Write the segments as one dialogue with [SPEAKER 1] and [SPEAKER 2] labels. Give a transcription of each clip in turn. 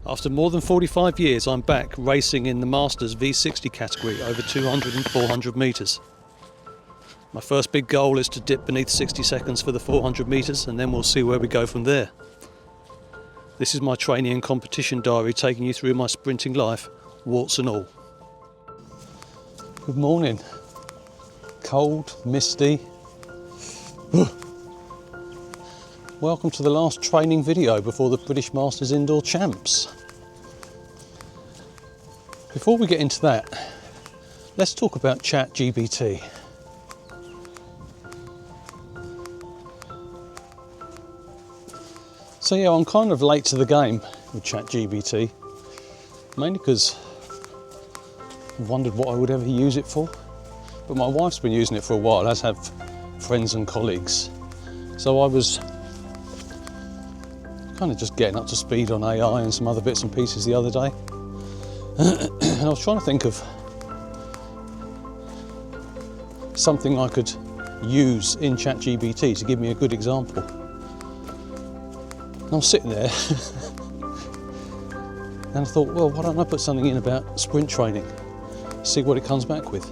[SPEAKER 1] After more than 45 years, I'm back racing in the Masters V60 category over 200 and 400 metres. My first big goal is to dip beneath 60 seconds for the 400 metres, and then we'll see where we go from there. This is my training and competition diary, taking you through my sprinting life, warts and all. Good morning. Cold, misty. Welcome to the last training video before the British Masters Indoor Champs. Before we get into that, let's talk about GPT. So yeah, I'm kind of late to the game with GPT, mainly because I wondered what I would ever use it for. But my wife's been using it for a while, as have friends and colleagues. So I was kind of just getting up to speed on AI and some other bits and pieces the other day. And I was trying to think of something I could use in ChatGPT to give me a good example. And I was sitting there and I thought, well, why don't I put something in about sprint training, see what it comes back with.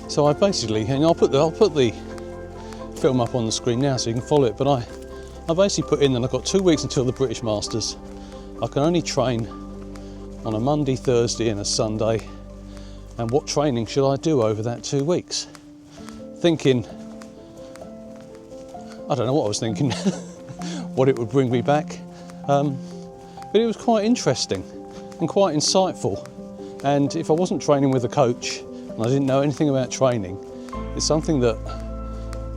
[SPEAKER 1] So I basically, and I'll put the film up on the screen now so you can follow it, but I basically put in that I've got 2 weeks until the British Masters. I can only train on a Monday, Thursday and a Sunday, and what training should I do over that 2 weeks? Thinking, I don't know what I was thinking, what it would bring me back, but it was quite interesting and quite insightful. And if I wasn't training with a coach and I didn't know anything about training, it's something that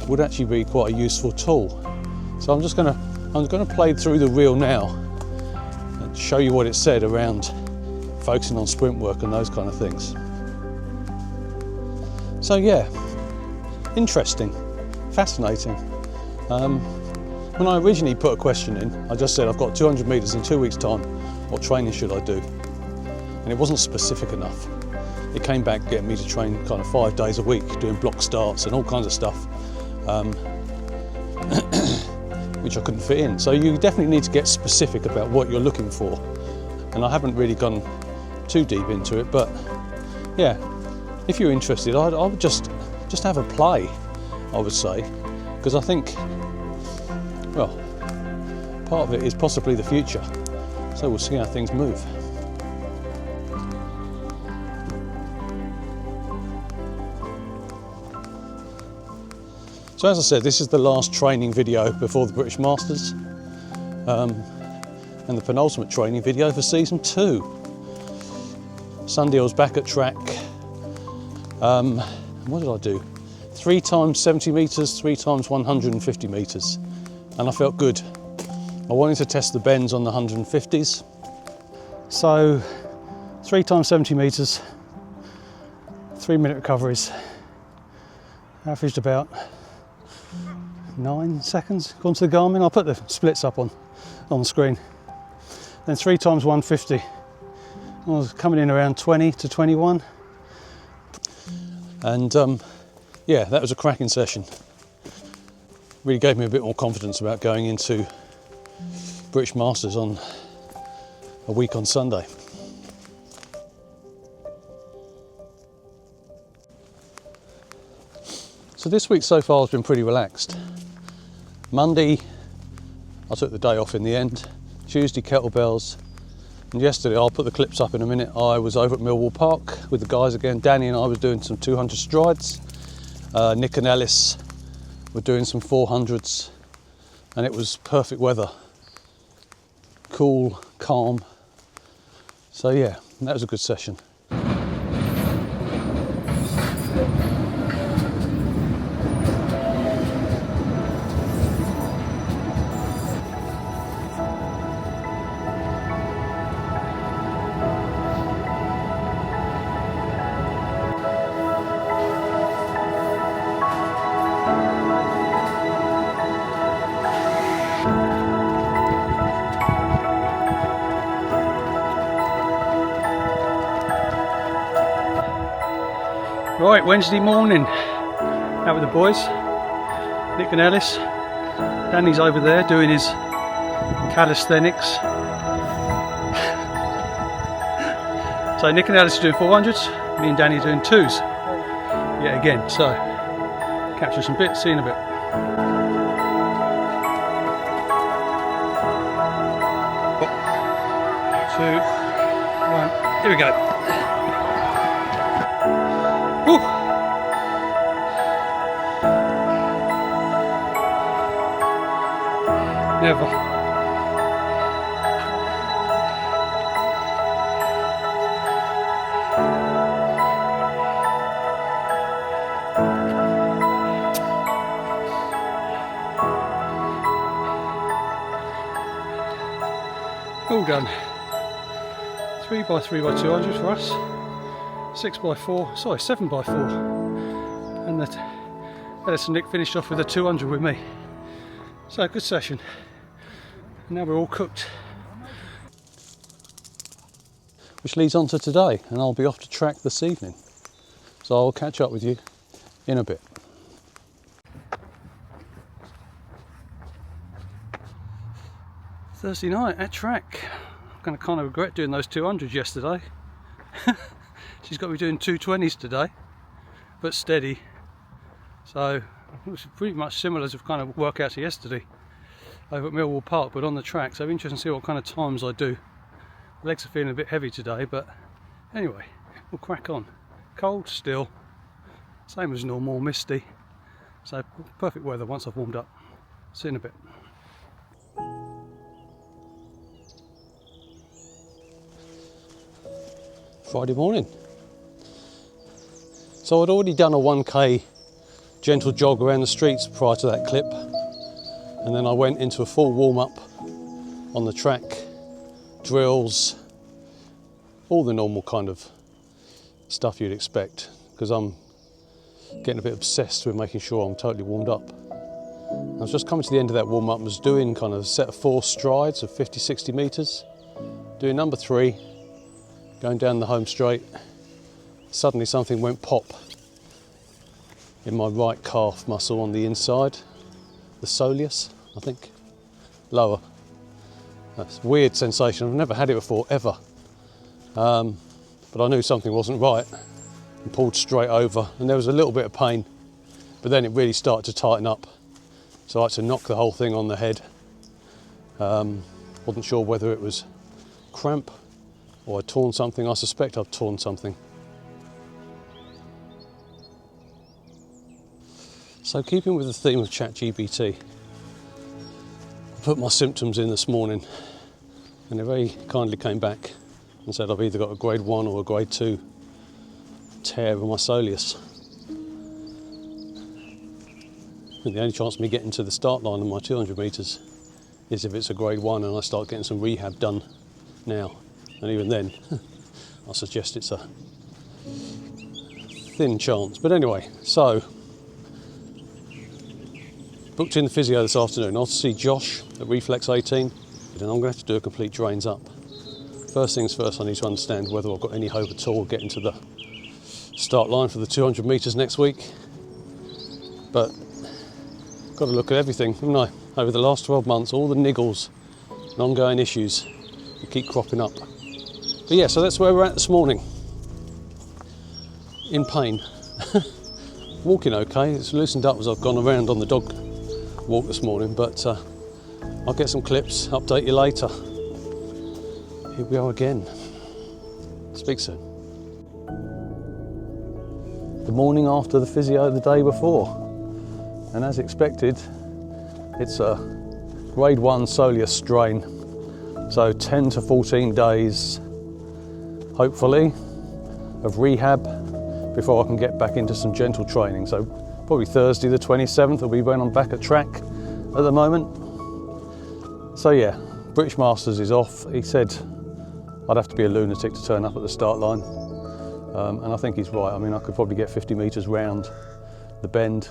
[SPEAKER 1] would actually be quite a useful tool. So I'm going to play through the reel now and show you what it said around focusing on sprint work and those kind of things. So yeah, interesting, fascinating. When I originally put a question in, I just said I've got 200 metres in 2 weeks' time, what training should I do? And it wasn't specific enough. It came back getting me to train kind of 5 days a week, doing block starts and all kinds of stuff. Which I couldn't fit in. So you definitely need to get specific about what you're looking for. And I haven't really gone too deep into it, but yeah, if you're interested, I would just have a play, I would say, because I think, well, part of it is possibly the future. So we'll see how things move. So as I said, this is the last training video before the British Masters, and the penultimate training video for season 2. Sunday I was back at track. What did I do? 3 times 70 metres, 3 times 150 metres, and I felt good. I wanted to test the bends on the 150s. So 3 times 70 metres, 3-minute recoveries, averaged about 9 seconds, gone to the Garmin. I'll put the splits up on the screen. Then 3 times 150. I was coming in around 20 to 21. And yeah, that was a cracking session. Really gave me a bit more confidence about going into British Masters on a week on Sunday. So this week so far has been pretty relaxed. Monday, I took the day off in the end. Tuesday, kettlebells. And yesterday, I'll put the clips up in a minute, I was over at Millwall Park with the guys again. Danny and I was doing some 200 strides. Nick and Ellis were doing some 400s. And it was perfect weather. Cool, calm. So yeah, that was a good session. Right, Wednesday morning, out with the boys, Nick and Ellis. Danny's over there doing his calisthenics. So Nick and Alice are doing 400s, me and Danny are doing 2s. Yet again, so capture some bits, see you in a bit. 2, 1, here we go. Woo. Never. All done. 3x3x200 for us. 6x4, sorry, 7x4. And that Alice and Nick finished off with a 200 with me. So good session. Now we're all cooked. Which leads on to today, and I'll be off to track this evening. So I'll catch up with you in a bit. Thursday night at track. I'm going to kind of regret doing those 200s yesterday. She's got me doing 220s today, but steady. So it was pretty much similar to kind of workouts yesterday over at Millwall Park, but on the track. So interesting to see what kind of times I do. Legs are feeling a bit heavy today, but anyway, we'll crack on. Cold still, same as normal, misty. So perfect weather once I've warmed up. See you in a bit. Friday morning. So I'd already done a 1k gentle jog around the streets prior to that clip, and then I went into a full warm-up on the track, drills, all the normal kind of stuff you'd expect, because I'm getting a bit obsessed with making sure I'm totally warmed up. I was just coming to the end of that warm-up and was doing kind of a set of 4 strides of 50-60 metres, doing number 3, going down the home straight. Suddenly something went pop in my right calf muscle on the inside, the soleus, I think, lower. That's a weird sensation, I've never had it before, ever. But I knew something wasn't right and pulled straight over, and there was a little bit of pain, but then it really started to tighten up. So I had to knock the whole thing on the head. Wasn't sure whether it was cramp or I'd torn something. I suspect I've torn something. So keeping with the theme of ChatGPT, I put my symptoms in this morning, and they very kindly came back and said I've either got a grade 1 or a grade 2 tear of my soleus. And the only chance of me getting to the start line of my 200 metres is if it's a grade 1 and I start getting some rehab done now. And even then, I suggest it's a thin chance. But anyway, so booked in the physio this afternoon. I'll see Josh at Reflex 18, and I'm going to have to do a complete drains up. First things first, I need to understand whether I've got any hope at all getting to the start line for the 200 metres next week. But got to look at everything, haven't I? Over the last 12 months, all the niggles and ongoing issues that keep cropping up. But yeah, so that's where we're at this morning. In pain. Walking okay, it's loosened up as I've gone around on the dog walk this morning, but I'll get some clips, update you later. Here we are again. Speak soon. The morning after the physio the day before, and as expected, it's a grade 1 soleus strain, so 10 to 14 days, hopefully, of rehab before I can get back into some gentle training. So probably Thursday the 27th will be when I'm back at track at the moment. So yeah, British Masters is off. He said I'd have to be a lunatic to turn up at the start line, and I think he's right. I mean, I could probably get 50 metres round the bend,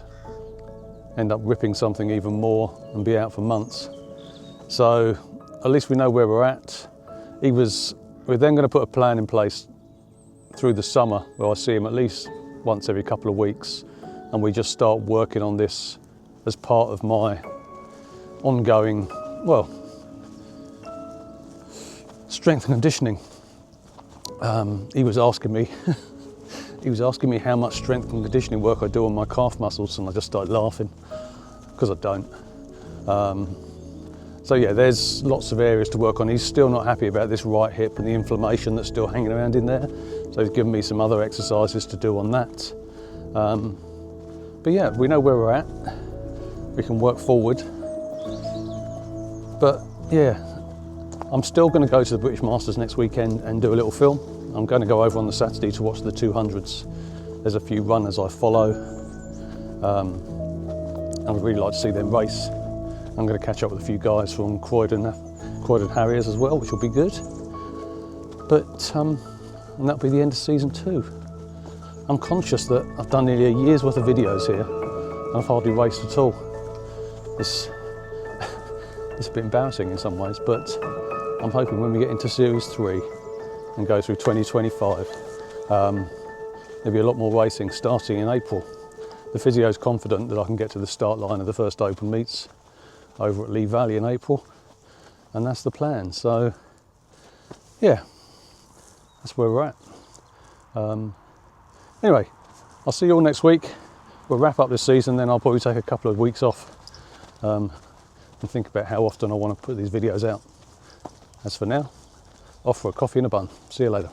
[SPEAKER 1] end up ripping something even more and be out for months. So at least we know where we're at. We're then going to put a plan in place through the summer where I see him at least once every couple of weeks, and we just start working on this as part of my ongoing, well, strength and conditioning. He was asking me how much strength and conditioning work I do on my calf muscles, and I just started laughing because I don't. So yeah, there's lots of areas to work on. He's still not happy about this right hip and the inflammation that's still hanging around in there. So he's given me some other exercises to do on that. But yeah, we know where we're at. We can work forward. But yeah, I'm still going to go to the British Masters next weekend and do a little film. I'm going to go over on the Saturday to watch the 200s. There's a few runners I follow. I would really like to see them race. I'm going to catch up with a few guys from Croydon Harriers as well, which will be good. But and that'll be the end of season 2. I'm conscious that I've done nearly a year's worth of videos here and I've hardly raced at all. It's a bit embarrassing in some ways, but I'm hoping when we get into series 3 and go through 2025, there'll be a lot more racing starting in April. The Physio's confident that I can get to the start line of the first open meets over at Lee Valley in April, and that's the plan. So yeah, that's where we're at. Anyway, I'll see you all next week. We'll wrap up this season, then I'll probably take a couple of weeks off and think about how often I want to put these videos out. As for now, off for a coffee and a bun. See you later.